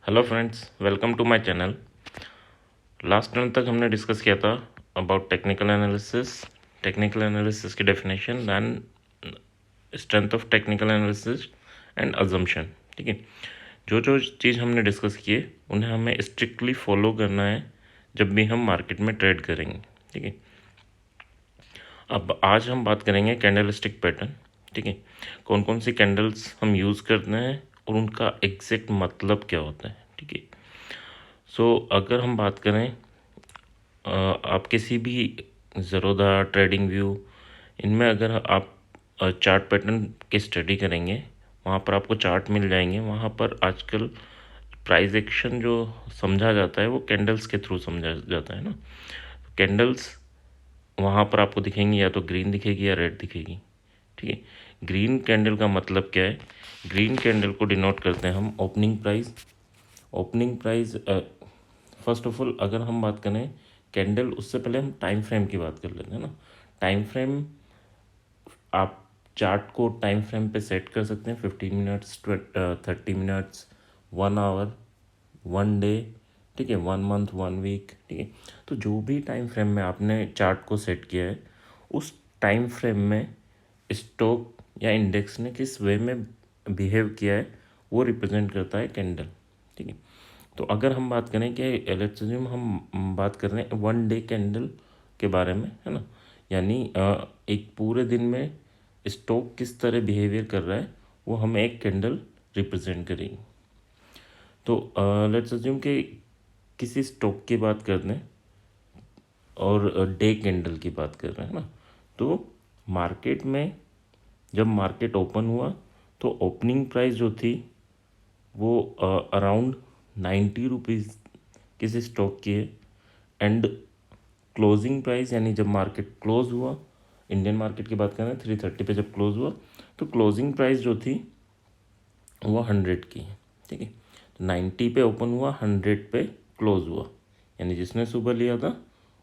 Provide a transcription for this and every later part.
Hello friends, welcome to my channel. Last time तक हमने discuss किया था अबाउट टेक्निकल एनालिसिस की definition, then strength of technical analysis and assumption. ठीक है, जो जो चीज़ हमने डिस्कस किए उन्हें हमें स्ट्रिक्टली फॉलो करना है जब भी हम मार्केट में ट्रेड करेंगे। ठीक है, अब आज हम बात करेंगे कैंडलस्टिक पैटर्न। ठीक है, कौन कौन सी कैंडल्स हम यूज़ करते हैं और उनका एग्जैक्ट मतलब क्या होता है। ठीक है, अगर हम बात करें आप किसी भी ज़रोदा, ट्रेडिंग व्यू, इनमें अगर आप चार्ट पैटर्न की स्टडी करेंगे, वहाँ पर आपको चार्ट मिल जाएंगे। वहाँ पर आजकल प्राइस एक्शन जो समझा जाता है वो कैंडल्स के थ्रू समझा जाता है ना। कैंडल्स वहाँ पर आपको दिखेंगी, या तो ग्रीन दिखेगी या रेड दिखेगी। ठीक है, ग्रीन कैंडल का मतलब क्या है? ग्रीन कैंडल को डिनोट करते हैं हम opening price. Opening price first of all अगर हम बात करें कैंडल, उससे पहले हम टाइम फ्रेम की बात कर लेते हैं ना। टाइम फ्रेम, आप चार्ट को टाइम फ्रेम पे सेट कर सकते हैं, 15 मिनट्स, 30 मिनट्स, 1 आवर, 1 डे। ठीक है, 1 मंथ, 1 वीक। ठीक है, तो जो भी टाइम फ्रेम में आपने चार्ट को सेट किया है, उस टाइम फ्रेम में स्टॉक या इंडेक्स ने किस वे में बिहेव किया है वो रिप्रेजेंट करता है कैंडल। ठीक है, तो अगर हम बात करें कि लेट्स अज्यूम हम बात कर रहे हैं 1 डे कैंडल के बारे में, है ना, यानी एक पूरे दिन में स्टॉक किस तरह बिहेवियर कर रहा है वो हमें एक कैंडल रिप्रेजेंट करेगी। तो लेट्स अज्यूम कि किसी स्टॉक की बात कर दें और डे कैंडल की बात कर रहे हैं ना। तो मार्केट में जब मार्केट ओपन हुआ तो ओपनिंग प्राइस जो थी वो अराउंड 90 रुपीज़ किसी स्टॉक की है। एंड क्लोजिंग प्राइस, यानी जब मार्केट क्लोज हुआ, इंडियन मार्केट की बात करें 330 पे जब क्लोज हुआ, तो क्लोजिंग प्राइस जो थी वो 100 की है। ठीक है, तो 90 पे ओपन हुआ, 100 पे क्लोज हुआ, यानी जिसने सुबह लिया था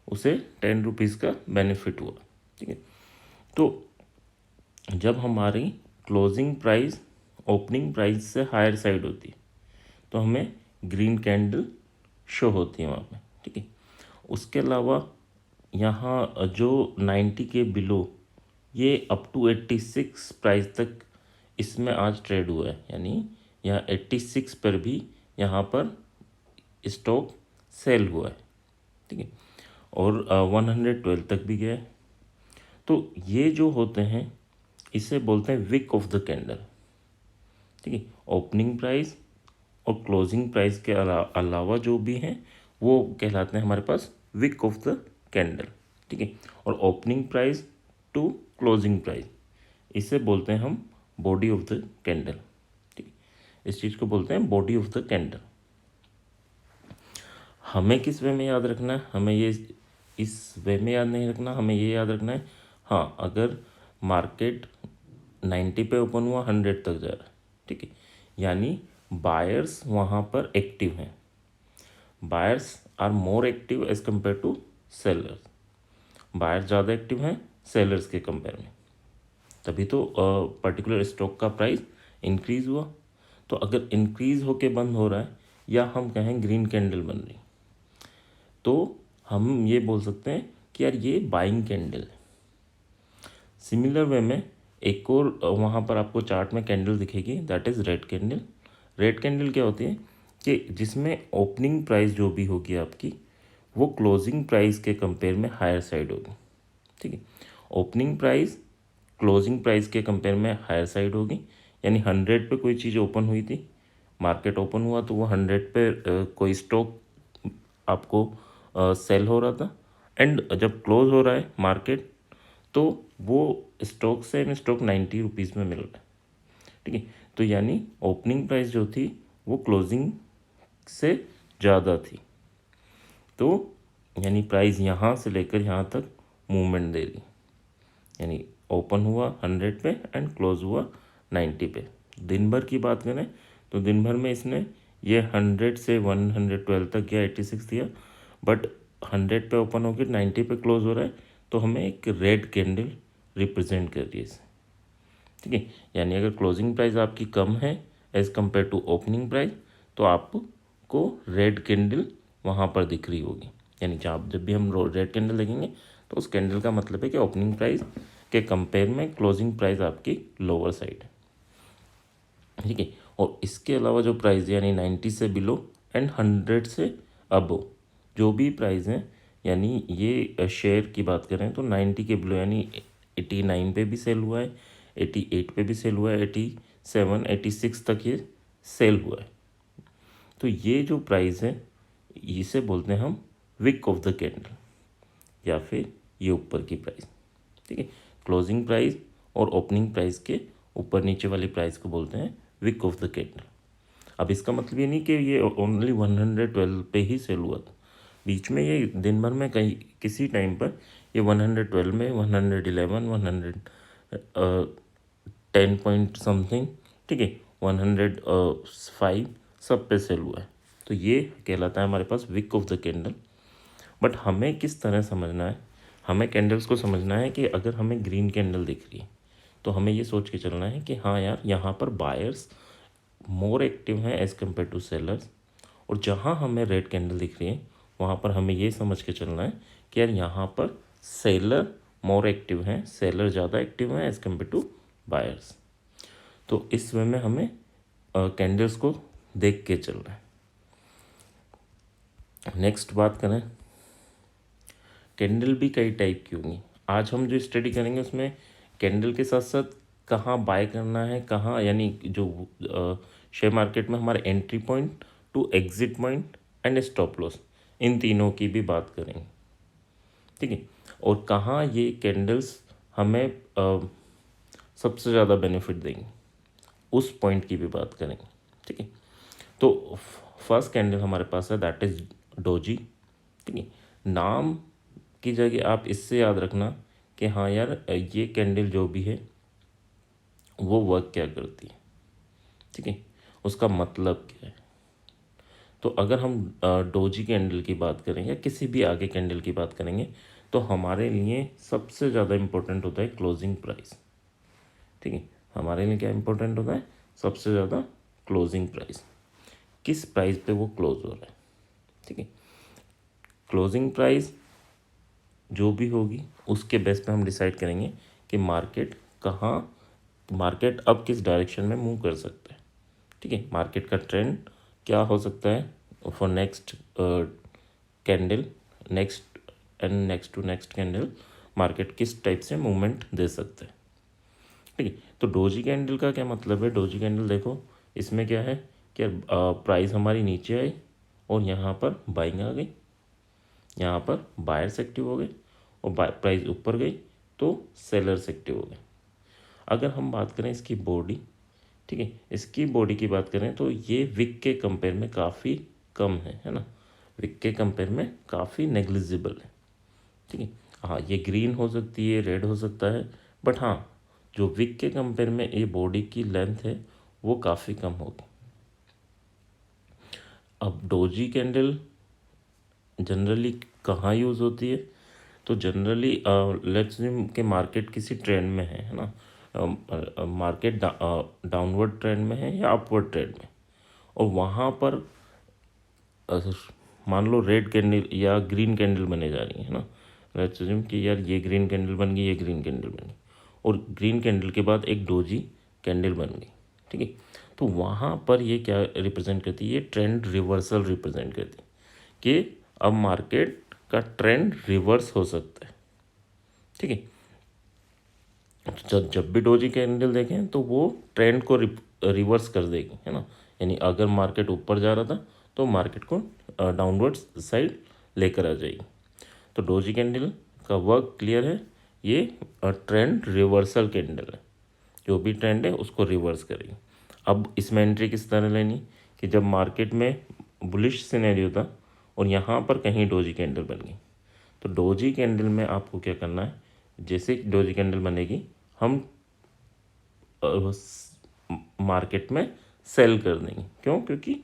उसे 10 रुपीज़ का बेनिफिट हुआ। ठीक है, तो जब हमारी क्लोजिंग प्राइस ओपनिंग प्राइस से हायर साइड होती है तो हमें ग्रीन कैंडल शो होती है वहाँ पे। ठीक है, उसके अलावा यहाँ जो 90 के बिलो, ये अप टू 86 प्राइस तक इसमें आज ट्रेड हुआ है, यानी यहाँ 86 पर भी यहाँ पर स्टॉक सेल हुआ है। ठीक है, और 112 तक भी गया है। तो ये जो होते हैं इसे बोलते हैं विक ऑफ द कैंडल। ठीक है, ओपनिंग प्राइस और क्लोजिंग प्राइस के अलावा जो भी हैं वो कहलाते हैं हमारे पास विक ऑफ द कैंडल। ठीक है, और opening price to closing price, इसे बोलते हैं हम बॉडी ऑफ द कैंडल। ठीक है, इस चीज़ को बोलते हैं बॉडी ऑफ द कैंडल। हमें किस वे में याद रखना है? हमें ये इस वे में याद नहीं रखना, हमें ये याद रखना है, हाँ, अगर मार्केट 90 पे ओपन हुआ, 100 तक जा रहा है, ठीक है, यानी बायर्स वहाँ पर एक्टिव हैं। Buyers are more active as compare to sellers. Buyers ज़्यादा एक्टिव हैं सेलर्स के कंपेयर में, तभी तो पर्टिकुलर स्टॉक का प्राइस इंक्रीज़ हुआ। तो अगर इंक्रीज़ होके बंद हो रहा है या हम कहें ग्रीन कैंडल बन रही, तो हम ये बोल सकते हैं कि यार ये बाइंग कैंडल है। सिमिलर वे में एक और वहाँ पर आपको चार्ट में कैंडल दिखेगी, that is red candle. Red candle क्या होती है कि जिसमें ओपनिंग प्राइस जो भी होगी आपकी वो क्लोजिंग प्राइस के कंपेयर में हायर साइड होगी। ठीक है, ओपनिंग प्राइस क्लोजिंग प्राइस के कंपेयर में हायर साइड होगी, यानी 100 पे कोई चीज़ ओपन हुई थी, मार्केट ओपन हुआ तो वो 100 पे कोई स्टॉक आपको सेल हो रहा था, एंड जब क्लोज हो रहा है मार्केट तो वो स्टॉक सेम स्टॉक 90 रुपीज़ में मिल रहा है। ठीक है, तो यानी ओपनिंग प्राइस जो थी वो क्लोजिंग से ज़्यादा थी, तो यानी प्राइस यहाँ से लेकर यहाँ तक मूवमेंट दे रही, यानी ओपन हुआ 100 पे एंड क्लोज हुआ 90 पे। दिन भर की बात करें तो दिन भर में इसने ये 100 से 112 तक गया, 86 दिया, बट 100 पे ओपन होकर 90 पे क्लोज हो रहा है, तो हमें एक रेड कैंडल रिप्रेजेंट कर रही है इसे। ठीक है, यानी अगर क्लोजिंग प्राइस आपकी कम है as compare to opening price तो आप आपको रेड कैंडल वहाँ पर दिख रही होगी, यानी जब भी हम रेड कैंडल देखेंगे तो उस कैंडल का मतलब है कि ओपनिंग प्राइस के कंपेयर में क्लोजिंग प्राइस आपकी लोअर साइड है, ठीक है। और इसके अलावा जो प्राइस यानी 90 से बिलो एंड 100 से अबो जो भी प्राइस हैं, यानी ये शेयर की बात करें तो 90 के बिलो यानी 89 पे भी सेल हुआ है, 88 पे भी सेल हुआ है, 87 86 तक ये सेल हुआ है। तो ये जो प्राइस है इसे बोलते हैं हम विक ऑफ द कैंडल या फिर ये ऊपर की प्राइस, ठीक है। क्लोजिंग प्राइस और ओपनिंग प्राइस के ऊपर नीचे वाली प्राइस को बोलते हैं विक ऑफ द कैंडल। अब इसका मतलब ये नहीं कि ये ओनली 112 पे ही सेल हुआ था, बीच में ये दिन भर में कहीं किसी टाइम पर ये 112 में 111 110 पॉइंट समथिंग, ठीक है, 105 सब पे सेल हुआ है। तो ये कहलाता है हमारे पास wick of the candle. But हमें किस तरह समझना है, हमें कैंडल्स को समझना है कि अगर हमें ग्रीन कैंडल दिख रही है तो हमें ये सोच के चलना है कि हाँ यार यहाँ पर बायर्स मोर एक्टिव हैं एज़ कम्पेयर टू सेलर्स, और जहाँ हमें रेड कैंडल दिख रही है वहाँ पर हमें ये समझ के चलना है कि यार यहाँ पर सेलर मोर एक्टिव हैं, सेलर ज़्यादा एक्टिव हैं एज़ कम्पेयर टू बायर्स। तो इस वे में हमें कैंडल्स को देख के चलना है। नेक्स्ट बात करें, कैंडल भी कई टाइप की होंगी। आज हम जो स्टडी करेंगे उसमें कैंडल के साथ साथ कहाँ बाय करना है, कहाँ यानी जो शेयर मार्केट में हमारे entry point to exit point and stop loss, इन तीनों की भी बात करेंगे, ठीक है। और कहाँ ये कैंडल्स हमें सबसे ज़्यादा बेनिफिट देंगे उस पॉइंट की भी बात करेंगे, ठीक है। तो फर्स्ट कैंडल हमारे पास है दैट इज़ डोजी, ठीक है। नाम की जगह आप इससे याद रखना कि हाँ यार ये कैंडल जो भी है वो वर्क क्या करती है, ठीक है, उसका मतलब क्या है। तो अगर हम डोजी कैंडल की बात करें या किसी भी आगे कैंडल की बात करेंगे तो हमारे लिए सबसे ज़्यादा इम्पोर्टेंट होता है क्लोजिंग प्राइस, ठीक है। हमारे लिए क्या इम्पोर्टेंट होता है, सबसे ज़्यादा क्लोजिंग प्राइस, किस प्राइस पे वो क्लोज हो रहा है, ठीक है। क्लोजिंग प्राइस जो भी होगी उसके बेस पे हम डिसाइड करेंगे कि मार्केट अब किस डायरेक्शन में मूव कर सकता है, ठीक है। मार्केट का ट्रेंड क्या हो सकता है for next candle, next and next to next candle, market किस टाइप से मूवमेंट दे सकता है, ठीक है। तो डोजी कैंडल का क्या मतलब है, डोजी कैंडल देखो इसमें क्या है कि प्राइस हमारी नीचे आई और यहाँ पर बाइंग आ गई, यहाँ पर बायर्स एक्टिव हो गए और प्राइस ऊपर गई तो सेलर्स एक्टिव हो गए। अगर हम बात करें इसकी बॉडी, ठीक है, इसकी बॉडी की बात करें तो ये विक के कंपेयर में काफ़ी कम है ना, विक के कंपेयर में काफ़ी नेग्लिजिबल है, ठीक है। हाँ ये ग्रीन हो सकती है, रेड हो सकता है, बट हाँ जो विक के कंपेयर में ये बॉडी की लेंथ है वो काफ़ी कम होगी। अब डोजी कैंडल जनरली कहाँ यूज़ होती है, तो जनरली लेट्स के मार्केट किसी ट्रेंड में है ना, मार्केट डाउनवर्ड ट्रेंड में है या अपवर्ड ट्रेंड में, और वहाँ पर मान लो रेड कैंडल या ग्रीन कैंडल बने जा रही है ना, लेट्स अज्यूम कि यार ये ग्रीन कैंडल बन गई, ये ग्रीन कैंडल बन गई और ग्रीन कैंडल के बाद एक डोजी कैंडल बन गई, ठीक है। तो वहाँ पर ये क्या रिप्रेजेंट करती है, ये ट्रेंड रिवर्सल रिप्रेजेंट करती है कि अब मार्केट का ट्रेंड रिवर्स हो सकता है, ठीक है। जब भी डोजी कैंडल देखें तो वो ट्रेंड को रिवर्स कर देगी, है ना, यानी अगर मार्केट ऊपर जा रहा था तो मार्केट को डाउनवर्ड साइड लेकर आ जाएगी। तो डोजी कैंडल का वर्क क्लियर है, ये ट्रेंड रिवर्सल कैंडल है, जो भी ट्रेंड है उसको रिवर्स करेगी। अब इसमें एंट्री किस तरह लेनी कि जब मार्केट में बुलिश सिनेरियो था और यहाँ पर कहीं डोजी कैंडल बन गई, तो डोजी कैंडल में आपको क्या करना है, जैसे डोजी कैंडल बनेगी हम मार्केट में सेल कर देंगे, क्यों, क्योंकि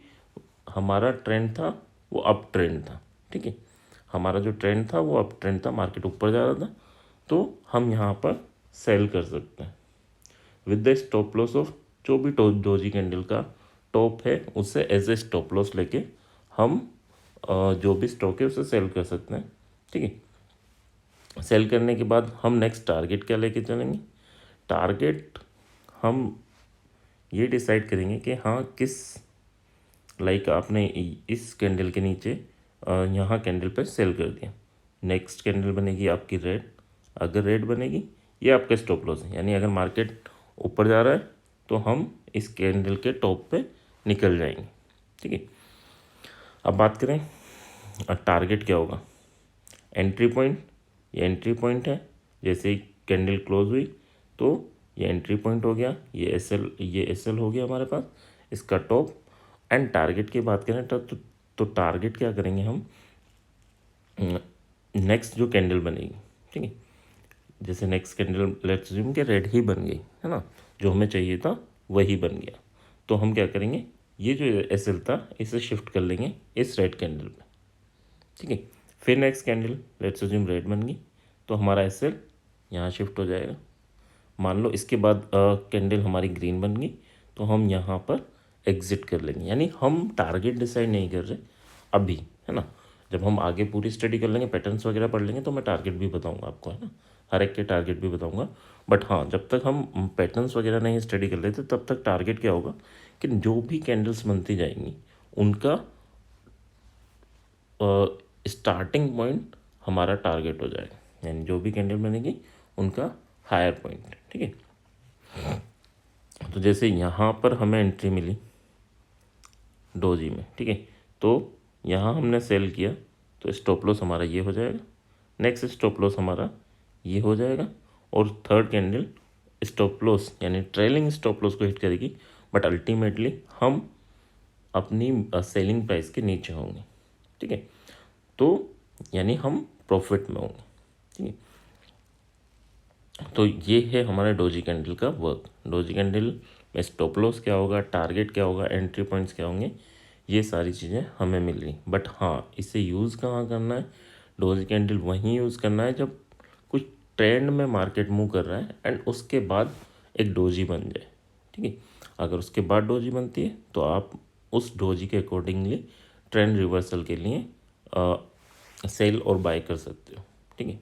हमारा ट्रेंड था वो अप ट्रेंड था, ठीक है। हमारा जो ट्रेंड था वो अप ट्रेंड था, मार्केट ऊपर जा रहा था, तो हम यहाँ पर सेल कर सकते हैं with the stop loss of जो भी डोजी कैंडल का टॉप है उससे एज ए स्टॉप लॉस लेके हम जो भी स्टॉक है उसे सेल कर सकते हैं। ठीक है, सेल करने के बाद हम नेक्स्ट टारगेट क्या लेके चलेंगे। टारगेट हम ये डिसाइड करेंगे कि हाँ किस लाइक आपने इस कैंडल के नीचे यहाँ कैंडल पर सेल कर दिया, नेक्स्ट कैंडल बनेगी आपकी रेड। अगर रेड बनेगी ये आपका स्टॉप लॉस है, यानी अगर मार्केट ऊपर जा रहा है तो हम इस कैंडल के टॉप पे निकल जाएंगे। ठीक है, अब बात करें टारगेट क्या होगा। एंट्री पॉइंट, ये एंट्री पॉइंट है, जैसे ही कैंडल क्लोज हुई तो ये एंट्री पॉइंट हो गया, ये एस एल हो गया हमारे पास, इसका टॉप। एंड टारगेट की बात करें तो टारगेट क्या करेंगे हम, नेक्स्ट जो कैंडल बनेगी। ठीक है, जैसे नेक्स्ट कैंडल लेट्स अज्यूम कि रेड ही बन गई है ना, जो हमें चाहिए था वही बन गया, तो हम क्या करेंगे, ये जो एस एल था इसे शिफ्ट कर लेंगे इस रेड कैंडल पे। ठीक है, फिर next candle let's assume red बन गई तो हमारा एस एल यहाँ शिफ्ट हो जाएगा। मान लो इसके बाद कैंडल हमारी ग्रीन बन गई तो हम यहाँ पर एग्जिट कर लेंगे, यानी हम टारगेट डिसाइड नहीं कर रहे अभी, है ना। जब हम आगे पूरी स्टडी कर लेंगे, पैटर्न्स वगैरह पढ़ लेंगे तो मैं टारगेट भी बताऊंगा आपको, है ना, हर एक के टारगेट भी बताऊंगा। बट हाँ, जब तक हम पैटर्न्स वगैरह नहीं स्टडी कर लेते तब तक टारगेट क्या होगा कि जो भी कैंडल्स बनती जाएंगी उनका स्टार्टिंग पॉइंट हमारा टारगेट हो जाएगा, यानी जो भी कैंडल बनेगी उनका हायर पॉइंट। ठीक है, तो जैसे यहाँ पर हमें एंट्री मिली डोजी में, ठीक है, तो यहाँ हमने सेल किया तो स्टॉप लॉस हमारा ये हो जाएगा, नेक्स्ट स्टॉप लॉस हमारा ये हो जाएगा, और थर्ड कैंडल स्टॉप लॉस यानी ट्रेलिंग स्टॉप लॉस को हिट करेगी, बट अल्टीमेटली हम अपनी सेलिंग प्राइस के नीचे होंगे। ठीक है, तो यानी हम प्रॉफिट में होंगे। ठीक है, तो ये है हमारे डोजी कैंडल का वर्क। डोजी कैंडल में स्टॉप लॉस क्या होगा, टारगेट क्या होगा, एंट्री पॉइंट्स क्या होंगे, ये सारी चीज़ें हमें मिल गई। बट हाँ, इसे यूज़ कहाँ करना है, डोजी कैंडल वहीं यूज़ करना है जब कुछ ट्रेंड में मार्केट मूव कर रहा है एंड उसके बाद एक डोजी बन जाए। ठीक है, अगर उसके बाद डोजी बनती है तो आप उस डोजी के अकॉर्डिंगली ट्रेंड रिवर्सल के लिए सेल और बाय कर सकते हो। ठीक है,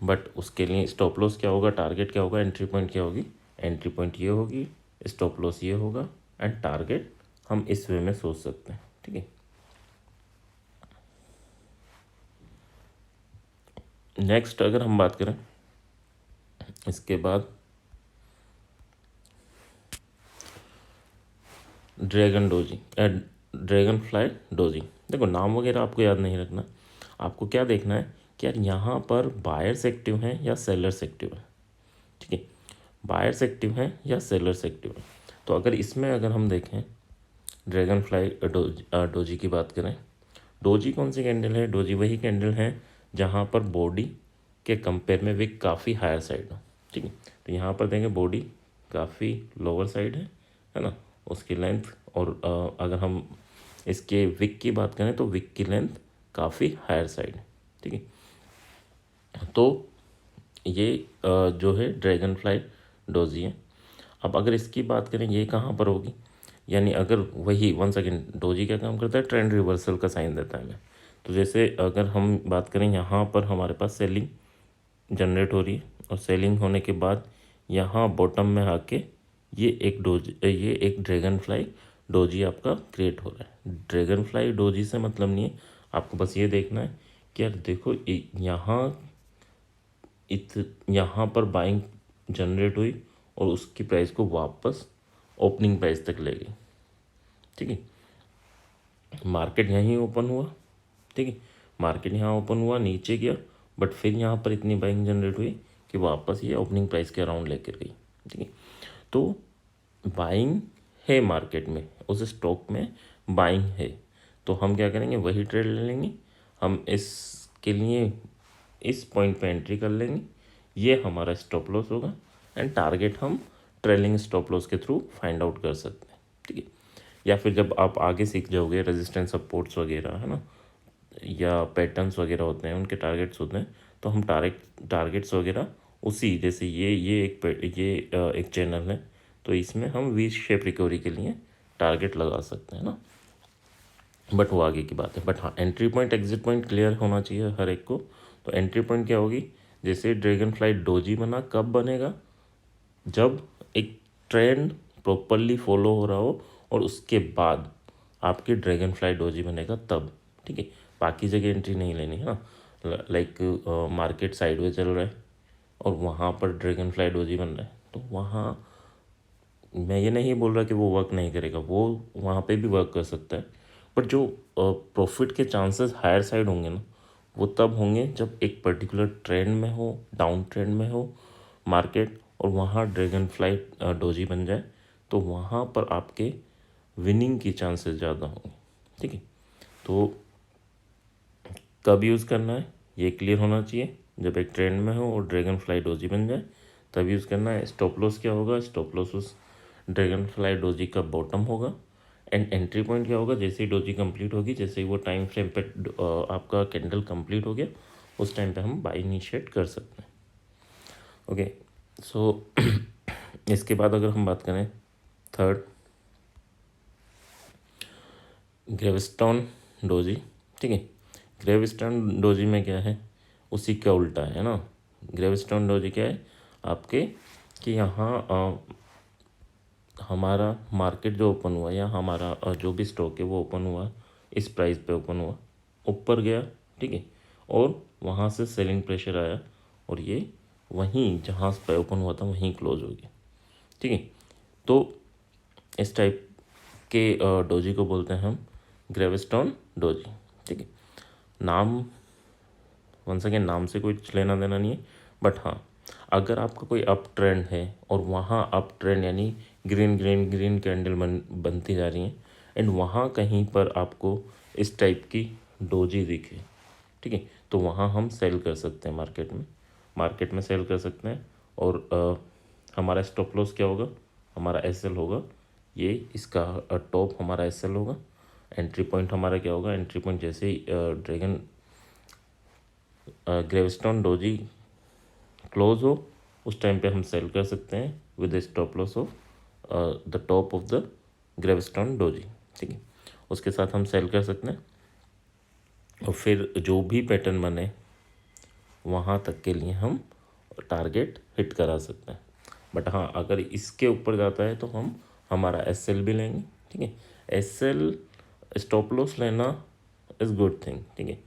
बट उसके लिए स्टॉप लॉस क्या होगा, टारगेट क्या होगा, एंट्री पॉइंट क्या होगी। एंट्री पॉइंट ये होगी, स्टॉप लॉस ये होगा, एंड टारगेट हम इस वे में सोच सकते हैं। ठीक है, नेक्स्ट अगर हम बात करें इसके बाद ड्रैगन फ्लाई डोजी। देखो नाम वगैरह आपको याद नहीं रखना, आपको क्या देखना है कि यार यहाँ पर बायर्स एक्टिव हैं या सेलर्स एक्टिव हैं। ठीक है, बायर्स एक्टिव हैं या सेलर्स एक्टिव हैं। तो अगर इसमें अगर हम देखें ड्रैगन फ्लाई डोजी की बात करें, डोजी कौन सी कैंडल है, डोजी वही कैंडल है जहाँ पर बॉडी के कंपेयर में विक काफ़ी हायर साइड हो। ठीक है, तो यहाँ पर देंगे बॉडी काफ़ी लोअर साइड है ना, उसकी लेंथ, और अगर हम इसके विक की बात करें तो विक की लेंथ काफ़ी हायर साइड है। ठीक है, तो ये जो है ड्रैगन फ्लाई डोजी है। अब अगर इसकी बात करें ये कहाँ पर होगी, यानी अगर वही वन सेकेंड, डोजी क्या काम करता है, ट्रेंड रिवर्सल का साइन देता है हमें। तो जैसे अगर हम बात करें यहाँ पर हमारे पास सेलिंग जनरेट हो रही है, और सेलिंग होने के बाद यहाँ बॉटम में आके ये एक ड्रैगन फ्लाई डोजी आपका क्रिएट हो रहा है। ड्रैगन फ्लाई डोजी से मतलब नहीं है, आपको बस ये देखना है कि यार देखो यहाँ पर बाइंग जनरेट हुई और उसकी प्राइस को वापस ओपनिंग प्राइस तक ले गई। ठीक है, मार्केट यहीं ओपन हुआ। ठीक है, मार्केट यहाँ ओपन हुआ, नीचे गया, बट फिर यहाँ पर इतनी बाइंग जनरेट हुई कि वापस ये ओपनिंग प्राइस के अराउंड लेकर गई। ठीक है, तो बाइंग है मार्केट में, उस स्टॉक में बाइंग है, तो हम क्या करेंगे, वही ट्रेड ले लेंगे। हम इसके लिए इस पॉइंट पे एंट्री कर लेंगे, ये हमारा स्टॉप लॉस होगा, एंड टारगेट हम ट्रेलिंग स्टॉप लॉस के थ्रू फाइंड आउट कर सकते हैं। ठीक है, या फिर जब आप आगे सीख जाओगे रेजिस्टेंस सपोर्ट्स वगैरह, है ना, या पैटर्न्स वगैरह होते हैं, उनके टारगेट्स होते हैं, तो हम टारगेट्स वगैरह उसी जैसे ये एक चैनल है, तो इसमें हम वी शेप रिकवरी के लिए टारगेट लगा सकते हैं ना। बट वो आगे की बात है। बट हाँ, entry point exit point clear होना चाहिए हर एक को। तो एंट्री पॉइंट क्या होगी, जैसे ड्रैगन फ्लाई डोजी बना, कब बनेगा, जब एक ट्रेंड प्रॉपरली फॉलो हो रहा हो और उसके बाद आपकी ड्रैगन फ्लाई डोजी बनेगा तब, ठीक है। बाकी जगह एंट्री नहीं लेनी है ना। लाइक मार्केट साइडवेज चल रहा है और वहाँ पर ड्रैगन फ्लाई डोजी बन रहा है, तो वहाँ मैं ये नहीं बोल रहा कि वो वर्क नहीं करेगा, वो वहाँ पे भी वर्क कर सकता है। बट जो प्रॉफिट के चांसेस हायर साइड होंगे ना, वो तब होंगे जब एक पर्टिकुलर ट्रेंड में हो, डाउन ट्रेंड में हो मार्केट, और वहाँ ड्रैगन फ्लाई डोजी बन जाए, तो वहाँ पर आपके विनिंग की चांसेस ज़्यादा होंगे, ठीक है। तो कब यूज़ करना है ये क्लियर होना चाहिए, जब एक ट्रेंड में हो और ड्रैगन फ्लाई डोजी बन जाए तब यूज़ करना है। स्टॉप लॉस क्या होगा, स्टॉप लॉस उस ड्रैगन फ्लाई डोजी का बॉटम होगा। एंड एंट्री पॉइंट क्या होगा, जैसे ही डोजी कंप्लीट होगी, जैसे ही वो टाइम फ्रेम पे आपका कैंडल कंप्लीट हो गया, उस टाइम पे हम बाय इनिशिएट कर सकते हैं। ओके, सो इसके बाद अगर हम बात करें थर्ड, ग्रेविस्टोन डोजी, ठीक है। ग्रेविस्टोन डोजी में क्या है, उसी का उल्टा है ना। ग्रेविस्टोन डोजी क्या है आपके, कि यहाँ हमारा मार्केट जो ओपन हुआ या हमारा जो भी स्टॉक है वो ओपन हुआ, इस प्राइस पे ओपन हुआ, ऊपर गया, ठीक है, और वहाँ से सेलिंग प्रेशर आया और ये वहीं जहाँ पे ओपन हुआ था वहीं क्लोज हो गया, ठीक है। तो इस टाइप के डोजी को बोलते हैं हम ग्रेविस्टोन डोजी, ठीक है। नाम वन सेकेंड, नाम से कुछ लेना देना नहीं है, बट हाँ, अगर आपका कोई अप ट्रेंड है और वहाँ अप ट्रेंड यानी ग्रीन ग्रीन ग्रीन कैंडल बनती जा रही हैं, एंड वहाँ कहीं पर आपको इस टाइप की डोजी दिखे, ठीक है, तो वहाँ हम सेल कर सकते हैं मार्केट में सेल कर सकते हैं। और हमारा स्टॉप लॉस क्या होगा, हमारा एसएल होगा, ये इसका टॉप हमारा एसएल होगा। एंट्री पॉइंट हमारा क्या होगा, एंट्री पॉइंट जैसे ही ड्रैगन ग्रेविस्टोन डोजी क्लोज हो, उस टाइम पे हम सेल कर सकते हैं with stop loss of the top of the gravestone doji, ठीक है। उसके साथ हम सेल कर सकते हैं और फिर जो भी पैटर्न बने वहाँ तक के लिए हम टारगेट हिट करा सकते हैं। बट हाँ, अगर इसके ऊपर जाता है तो हम हमारा एसएल भी लेंगे, ठीक है। एसएल स्टॉप लॉस लेना इज़ गुड थिंग, ठीक है।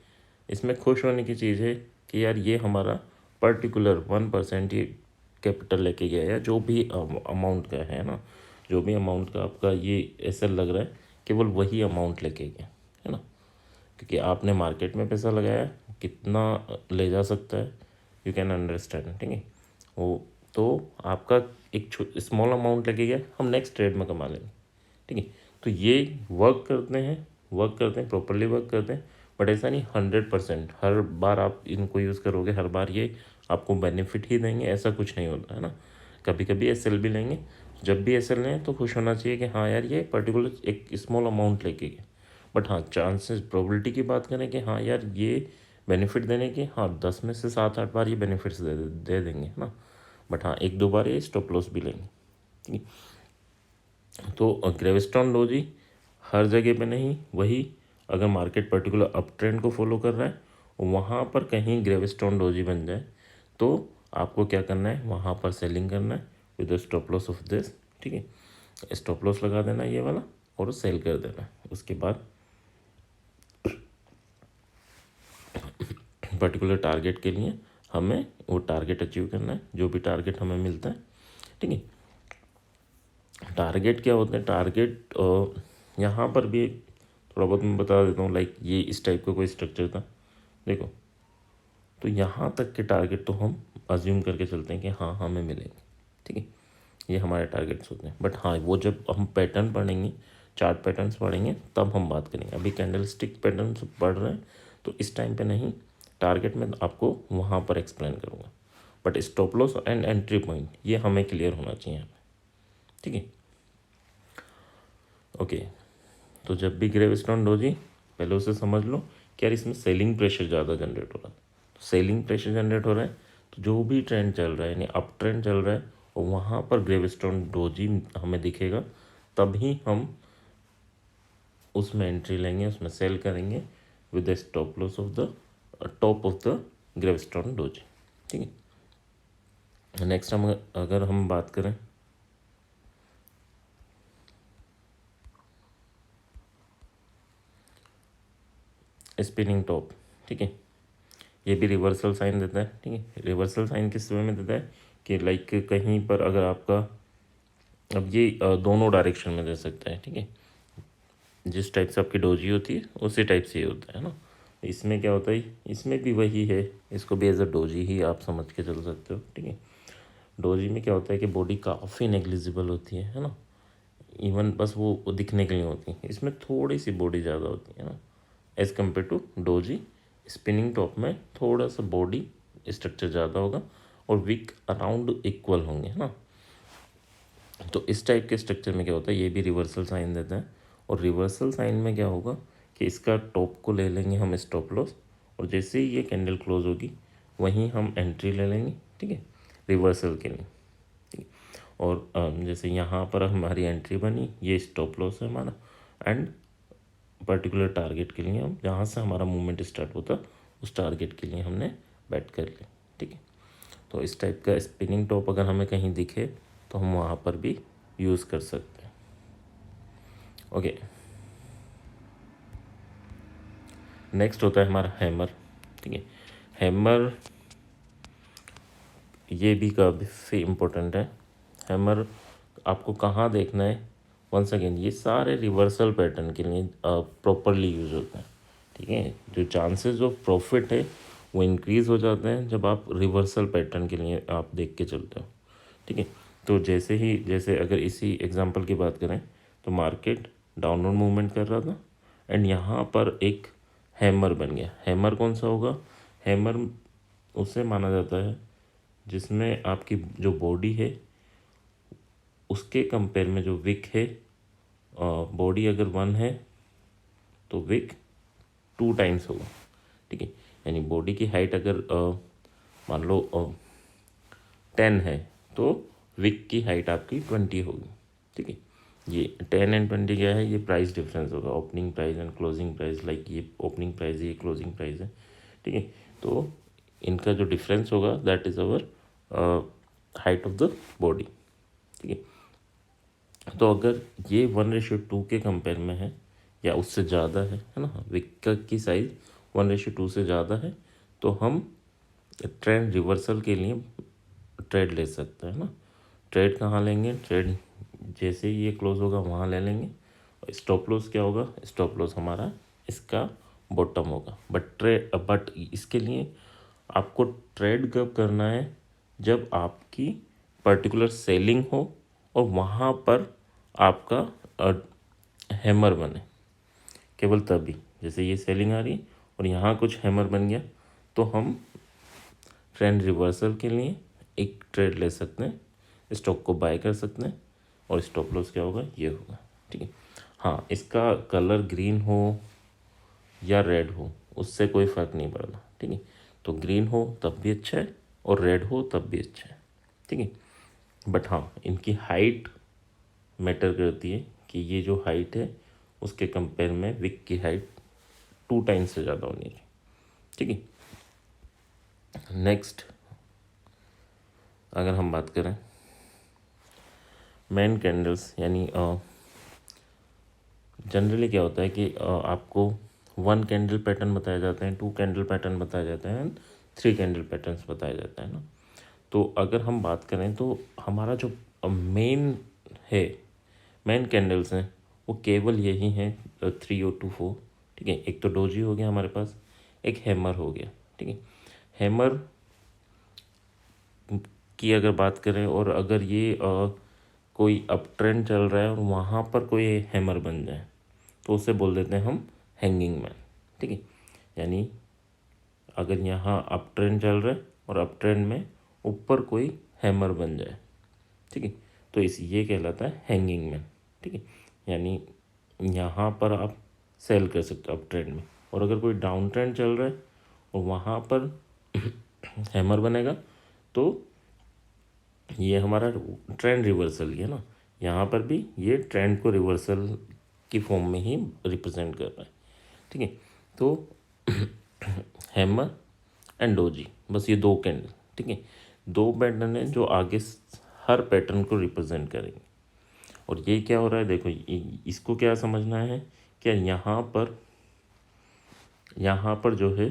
इसमें खुश होने की चीज़ है कि यार ये हमारा पर्टिकुलर 1% ये कैपिटल लेके गया, या जो भी अमाउंट का है ना, जो भी अमाउंट का आपका ये एसएल लग रहा है, केवल वही अमाउंट लेके गया है ना, क्योंकि आपने मार्केट में पैसा लगाया, कितना ले जा सकता है यू कैन अंडरस्टैंड, ठीक है। वो तो आपका एक स्मॉल अमाउंट लेके गया, हम नेक्स्ट ट्रेड में कमा लेंगे, ठीक है। तो ये वर्क करते हैं प्रॉपरली वर्क करते हैं, बट ऐसा नहीं 100% हर बार आप इनको यूज़ करोगे, हर बार ये आपको बेनिफिट ही देंगे, ऐसा कुछ नहीं होता है ना। कभी कभी एसएल भी लेंगे, जब भी एसएल लें तो खुश होना चाहिए कि हाँ यार ये पर्टिकुलर एक स्मॉल अमाउंट लेके गए। बट हाँ, चांसेस प्रोबेबिलिटी की बात करें कि हाँ यार ये बेनिफिट देने के, हाँ 10 में से 7-8 बार ये बेनिफिट्स दे देंगे, है ना। बट हाँ, 1-2 बार ये स्टॉप लॉस भी लेंगे, ठीक है। तो ग्रेविस्टोन डोजी हर जगह पे नहीं, वही अगर मार्केट पर्टिकुलर अप ट्रेंड को फॉलो कर रहा है, वहाँ पर कहीं ग्रेविस्टोन डोजी बन जाए, तो आपको क्या करना है, वहाँ पर सेलिंग करना है with stop loss of this, ठीक है। स्टॉप लॉस लगा देना है ये वाला और सेल कर देना है। उसके बाद पर्टिकुलर टारगेट के लिए हमें वो टारगेट अचीव करना है, जो भी टारगेट हमें मिलता है, ठीक है। टारगेट क्या होते हैं, टारगेट यहाँ पर भी थोड़ा बहुत मैं बता देता हूँ। लाइक ये इस टाइप का कोई स्ट्रक्चर था, देखो, तो यहाँ तक के टारगेट तो हम अज्यूम करके चलते हैं कि हाँ हमें मिलेंगे, ठीक है, ये हमारे टारगेट्स होते हैं। बट हाँ, वो जब हम पैटर्न पढ़ेंगे, चार्ट पैटर्न्स पढ़ेंगे, तब हम बात करेंगे। अभी कैंडल स्टिक पैटर्न पढ़ रहे हैं तो इस टाइम पे नहीं, टारगेट में आपको वहाँ पर एक्सप्लेन करूँगा। But stop loss and entry point ये हमें क्लियर होना चाहिए, ठीक है। ओके, तो जब भी ग्रेविस्टोन डोजी, पहले उसे समझ लो कि यार इसमें सेलिंग प्रेशर ज़्यादा जनरेट हो रहा है। तो सेलिंग प्रेशर जनरेट हो रहा है, तो जो भी ट्रेंड चल रहा है यानी अप ट्रेंड चल रहा है, और वहाँ पर ग्रेविस्टोन डोजी हमें दिखेगा, तभी हम उसमें एंट्री लेंगे, उसमें सेल करेंगे with the stop loss of the top of the gravestone doji. ठीक है। नेक्स्ट हम अगर हम बात करें स्पिनिंग टॉप, ठीक है, ये भी रिवर्सल साइन देता है। ठीक है, रिवर्सल साइन किस वे में देता है कि लाइक कहीं पर अगर आपका, अब ये दोनों डायरेक्शन में दे सकता है। ठीक है, जिस टाइप से आपकी डोजी होती है उसी टाइप से ये होता है ना। इसमें क्या होता है, इसमें भी वही है, इसको भी एज अ डोजी ही आप समझ के चल सकते हो। ठीक है, डोजी में क्या होता है कि बॉडी काफ़ी नेग्लिजिबल होती है ना, इवन बस वो दिखने के लिए होती है। इसमें थोड़ी सी बॉडी ज़्यादा होती है ना as compare to doji. Spinning top में थोड़ा सा बॉडी स्ट्रक्चर ज़्यादा होगा और विक अराउंड इक्वल होंगे, है ना। तो इस टाइप के स्ट्रक्चर में क्या होता है, ये भी रिवर्सल साइन देता है। और रिवर्सल साइन में क्या होगा कि इसका टॉप को ले लेंगे हम स्टॉप लॉस, और जैसे ही ये कैंडल क्लोज होगी वहीं हम एंट्री ले लेंगे। ठीक है, रिवर्सल के लिए। ठीक है, और जैसे यहाँ पर हमारी एंट्री बनी, ये स्टॉप लॉस है हमारा, एंड पर्टिकुलर टारगेट के लिए हम जहाँ से हमारा मूवमेंट स्टार्ट होता उस टारगेट के लिए हमने बैट कर लिया। ठीक है, तो इस टाइप का स्पिनिंग टॉप अगर हमें कहीं दिखे तो हम वहाँ पर भी यूज़ कर सकते हैं। ओके, नेक्स्ट होता है हमारा हैमर। ठीक है, हैमर ये भी काफ़ी इम्पोर्टेंट है। हैमर आपको कहाँ देखना है, वंस अगेन ये सारे रिवर्सल पैटर्न के लिए प्रॉपरली यूज होते हैं। ठीक है, जो चांसेस ऑफ प्रॉफिट है वो इंक्रीज़ हो जाते हैं जब आप रिवर्सल पैटर्न के लिए आप देख के चलते हो। ठीक है, तो जैसे अगर इसी एग्जांपल की बात करें तो मार्केट डाउनवर्ड मूवमेंट कर रहा था एंड यहाँ पर एक हैमर बन गया। हैमर कौन सा होगा, हैमर उसे माना जाता है जिसमें आपकी जो बॉडी है उसके कंपेयर में जो विक है, बॉडी अगर 1 है तो विक 2 टाइम्स होगा। ठीक है, यानी बॉडी की हाइट अगर मान लो 10 है तो विक की हाइट आपकी 20 होगी। ठीक है, ये 10 एंड 20 क्या है, ये प्राइस डिफरेंस होगा, opening price and closing price. Like ये ओपनिंग प्राइस है, ये क्लोजिंग प्राइस है। ठीक है, तो इनका जो डिफरेंस होगा that is our height of the body. ठीक है, तो अगर ये 1:2 के कंपेयर में है या उससे ज़्यादा है ना, विक की साइज़ 1:2 से ज़्यादा है तो हम ट्रेंड रिवर्सल के लिए ट्रेड ले सकते हैं ना। ट्रेड कहाँ लेंगे, ट्रेड जैसे ही ये क्लोज होगा वहाँ ले लेंगे। स्टॉप लॉस क्या होगा, स्टॉप लॉस हमारा इसका बॉटम होगा। बट इसके लिए आपको ट्रेड कब करना है, जब आपकी पर्टिकुलर सेलिंग हो और वहाँ पर आपका हैमर बने, केवल तभी। जैसे ये सेलिंग आ रही है और यहाँ कुछ हैमर बन गया तो हम ट्रेंड रिवर्सल के लिए एक ट्रेड ले सकते हैं, स्टॉक को बाय कर सकते हैं और स्टॉप लॉस क्या होगा, ये होगा। ठीक है, हाँ, इसका कलर ग्रीन हो या रेड हो उससे कोई फ़र्क नहीं पड़ता। ठीक है, तो ग्रीन हो तब भी अच्छा है और रेड हो तब भी अच्छा है। ठीक है, बट हाँ, इनकी हाइट मैटर करती है कि ये जो हाइट है उसके कंपेयर में विक की हाइट 2 टाइम्स से ज़्यादा होनी चाहिए। ठीक है, नेक्स्ट अगर हम बात करें मैन कैंडल्स, यानी जनरली क्या होता है कि आपको 1 कैंडल पैटर्न बताए जाते हैं, 2 कैंडल पैटर्न बताए जाते हैं, 3 कैंडल पैटर्न्स बताए जाते हैं ना। तो अगर हम बात करें तो हमारा जो मेन है, मेन कैंडल्स हैं वो केवल यही हैं 3 और 2 4। ठीक है, एक तो डोजी हो गया हमारे पास, एक हैमर हो गया। ठीक है, हैमर की अगर बात करें और अगर ये कोई अप ट्रेंड चल रहा है और वहाँ पर कोई हैमर बन जाए तो उसे बोल देते हैं हम हैंगिंग मैन। ठीक है, यानी अगर यहाँ अप ट्रेंड चल रहा है और अप ट्रेंड में ऊपर कोई हैमर बन जाए, ठीक है, तो ये कहलाता है हैंगिंग मैन। ठीक है, यानी यहाँ पर आप सेल कर सकते हो अप ट्रेंड में, और अगर कोई डाउन ट्रेंड चल रहा है और वहाँ पर हैमर बनेगा तो ये हमारा ट्रेंड रिवर्सल ही है ना। यहाँ पर भी ये ट्रेंड को रिवर्सल की फॉर्म में ही रिप्रेजेंट कर रहा है, ठीक है। तो हैमर एंड डोजी, बस ये दो कैंडल, ठीक है, दो पैटर्न है जो आगे हर पैटर्न को रिप्रेजेंट करेंगे। और ये क्या हो रहा है, देखो इसको क्या समझना है, क्या यहाँ पर जो है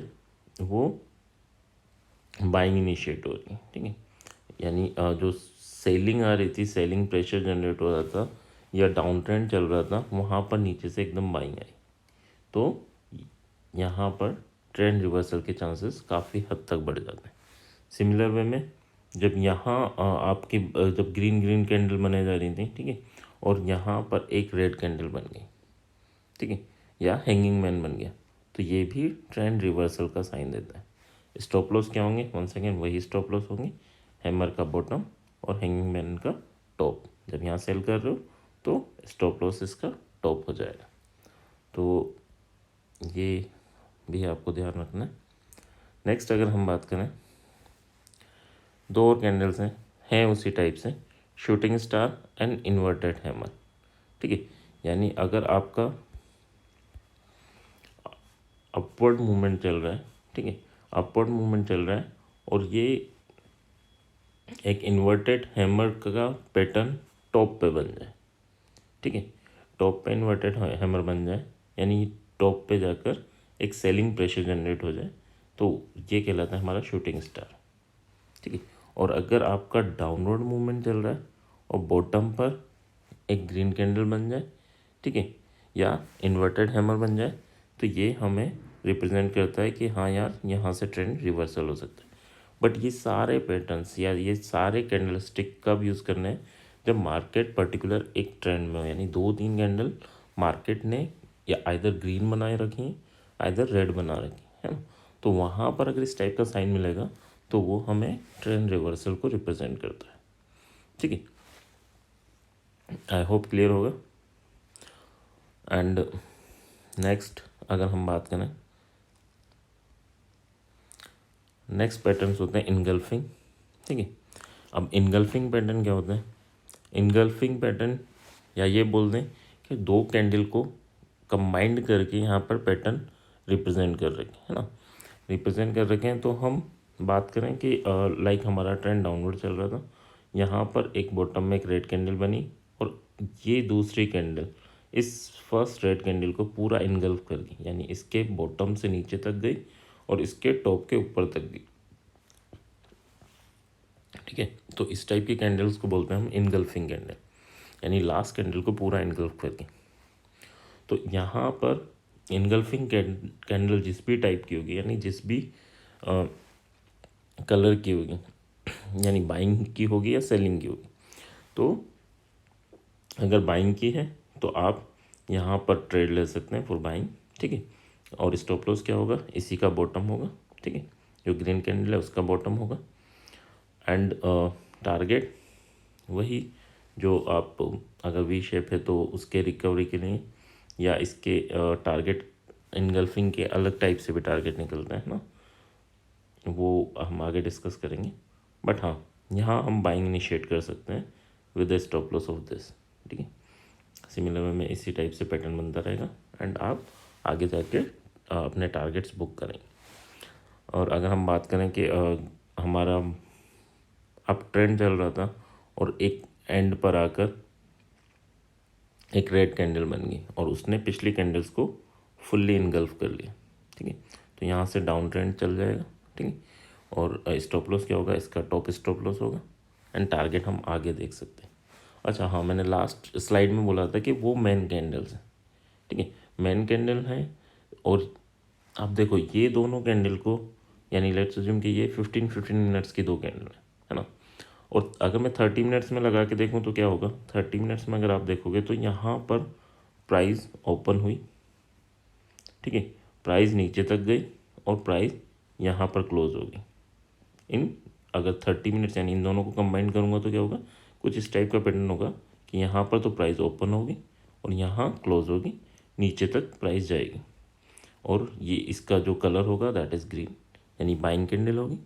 वो बाइंग इनिशिएट हो रही है, ठीक है। यानी जो सेलिंग आ रही थी, सेलिंग प्रेशर जनरेट हो रहा था या डाउन ट्रेंड चल रहा था, वहाँ पर नीचे से एकदम बाइंग आई, तो यहाँ पर ट्रेंड रिवर्सल के चांसेस काफ़ी हद तक बढ़ जाते हैं। सिमिलर वे में जब यहाँ आपकी जब ग्रीन ग्रीन कैंडल बने जा रही थी, ठीक है, और यहाँ पर एक रेड कैंडल बन गई, ठीक है, या हैंगिंग मैन बन गया, तो ये भी ट्रेंड रिवर्सल का साइन देता है। स्टॉप लॉस क्या होंगे, वन सेकेंड, वही स्टॉप लॉस होंगे, हैमर का बॉटम और हैंगिंग मैन का टॉप। जब यहाँ सेल कर रहे हो तो स्टॉप लॉस इसका टॉप हो जाएगा। तो ये भी आपको ध्यान रखना है। नेक्स्ट अगर हम बात करें, दो और कैंडल्स हैं उसी टाइप से, shooting star and inverted hammer, ठीक है। यानी अगर आपका अपवर्ड मूवमेंट चल रहा है, ठीक है, अपवर्ड मूवमेंट चल रहा है और ये एक इन्वर्टेड हैमर का पैटर्न टॉप पे बन जाए, ठीक है, टॉप पे इन्वर्टेड हैमर बन जाए, यानी टॉप पे जाकर एक सेलिंग प्रेशर जनरेट हो जाए, तो ये कहलाता है हमारा शूटिंग स्टार, ठीक है। और अगर आपका डाउनवर्ड मूवमेंट चल रहा है और बॉटम पर एक ग्रीन कैंडल बन जाए, ठीक है, या इन्वर्टेड हैमर बन जाए, तो ये हमें रिप्रेजेंट करता है कि हाँ यार, यहाँ से ट्रेंड रिवर्सल हो सकता है। बट ये सारे पैटर्न्स या ये सारे कैंडल स्टिक कब यूज़ करने हैं, जब मार्केट पर्टिकुलर एक ट्रेंड में हो, यानी 2-3 कैंडल मार्केट ने या आइदर ग्रीन बनाए रखी हैं, आइदर रेड बना रखी है ना, तो वहाँ पर अगर इस टाइप का साइन मिलेगा तो वो हमें ट्रेंड रिवर्सल को रिप्रेजेंट करता है, ठीक है। आई होप क्लियर होगा। एंड नेक्स्ट अगर हम बात करें, नेक्स्ट पैटर्न्स होते हैं इनगल्फिंग, ठीक है। अब इनगल्फिंग पैटर्न क्या होता है, इनगल्फिंग पैटर्न या ये बोल दें कि दो कैंडल को कंबाइंड करके यहाँ पर पैटर्न रिप्रेजेंट कर रखे है ना, रिप्रेजेंट कर रखे हैं। तो हम बात करें कि लाइक हमारा ट्रेंड डाउनवर्ड चल रहा था, यहाँ पर एक बॉटम में एक रेड कैंडल बनी और ये दूसरी कैंडल इस फर्स्ट रेड कैंडल को पूरा इनगल्फ कर गई, यानी इसके बॉटम से नीचे तक गई और इसके टॉप के ऊपर तक गई, ठीक है। तो इस टाइप की कैंडल्स को बोलते हैं हम इनगल्फिंग कैंडल, यानी लास्ट कैंडल को पूरा इनगल्फ कर गई। तो यहाँ पर इनगल्फिंग कैंडल जिस भी टाइप की होगी, यानी जिस भी कलर की होगी, यानी बाइंग की होगी या सेलिंग की होगी, तो अगर बाइंग की है तो आप यहाँ पर ट्रेड ले सकते हैं फॉर बाइंग, ठीक है। और स्टॉप लॉस क्या होगा, इसी का बॉटम होगा, ठीक है, जो ग्रीन कैंडल है उसका बॉटम होगा। एंड टारगेट वही जो आप अगर वी शेप है तो उसके रिकवरी के लिए, या इसके टारगेट इनगल्फिंग के अलग टाइप से भी टारगेट निकलता है ना, वो हम आगे डिस्कस करेंगे। बट हाँ, यहाँ हम बाइंग इनिशिएट कर सकते हैं with the stop loss of this, ठीक है। सिमिलर वे में इसी टाइप से पैटर्न बनता रहेगा एंड आप आगे जाके अपने टारगेट्स बुक करेंगे। और अगर हम बात करें कि हमारा अप ट्रेंड चल रहा था और एक एंड पर आकर एक रेड कैंडल बन गई और उसने पिछली कैंडल्स को फुल्ली इनगल्फ कर लिया, ठीक है, तो यहाँ से डाउन ट्रेंड चल जाएगा, ठीक है। और स्टॉप लॉस क्या होगा, इसका टॉप स्टॉप लॉस होगा एंड टारगेट हम आगे देख सकते हैं। अच्छा हाँ, मैंने लास्ट स्लाइड में बोला था कि वो मेन कैंडल्स हैं, ठीक है, मेन कैंडल हैं। और आप देखो ये दोनों कैंडल को, यानी लेट्स अज्यूम कि ये 15 मिनट्स की दो कैंडल है ना, और अगर मैं 30 मिनट्स में लगा के देखूँ तो क्या होगा, 30 मिनट्स में अगर आप देखोगे तो यहाँ पर प्राइस ओपन हुई, ठीक है, प्राइस नीचे तक गई और प्राइस यहाँ पर क्लोज हो गई। इन अगर 30 मिनट्स यानी इन दोनों को कंबाइन करूँगा तो क्या होगा, कुछ इस टाइप का पैटर्न होगा कि यहाँ पर तो प्राइस ओपन होगी और यहाँ क्लोज होगी, नीचे तक प्राइस जाएगी और ये इसका जो कलर होगा दैट इज़ ग्रीन, यानी बाइंग कैंडल होगी,